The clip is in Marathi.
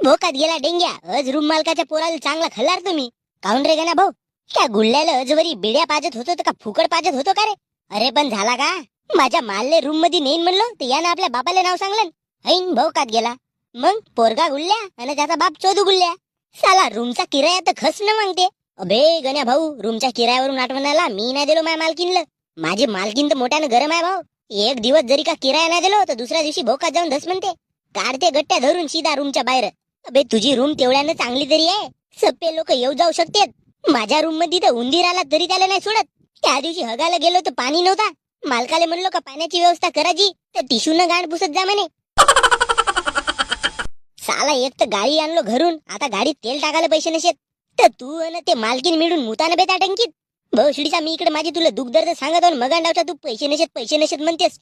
भोकात गेला डेंग्या. अज रूम मालकाच्या पोराला चांगला खल्लार तुम्ही. काऊन रे गण्या भाऊ, त्या गुल्ल्याला अजवरी बिड्या पाजत होतो का फुकट पाजत होतो का रे? अरे पण झाला का? माझ्या मालले रूम मध्ये नेईन म्हणलो तर यानं आपल्या बापाला नाव सांगलं. ऐन भोकात गेला. मग पोरगा गुल्ल्या आणि त्याचा बाप चोदू गुल्ल्या. साला रूमचा किराया तर खस न मागते. अबे गण्या भाऊ, रूमच्या किरायावरून आठवण आला, मी नाही दिलो माझ्या मालकीनला. माझी मालकीन तर मोठ्यानं गरम आहे भाऊ. एक दिवस जरी का किराया नाही दिलो तर दुसऱ्या दिवशी भोकात जाऊन धस म्हणते. काढते गट्ट्या धरून सीधा रूमच्या बाहेर. अबे तुझी रूम तेवढ्यानं चांगली तरी आहे, सप्पे लोक येऊ जाऊ शकतात. माझ्या रूम मध्ये तर उंदीर आला तरी त्याला नाही सोडत. त्या दिवशी हगायला गेलो तर पाणी नव्हता. मालकाला म्हणलो का पाण्याची व्यवस्था करायची तर टिशूनं गांड पुसत जा म्हणे. साला एक तर गाडी आणलो घरून, आता गाडीत तेल टाकायला पैसे नसेत तर तू अन ते मालकीन मिळून मुतानं बेता टंकीत. भोसडीचा मी इकडे माझी तुला दुःख दर्द सांगत मगांडावच्या तू पैसे नसेत म्हणतेस.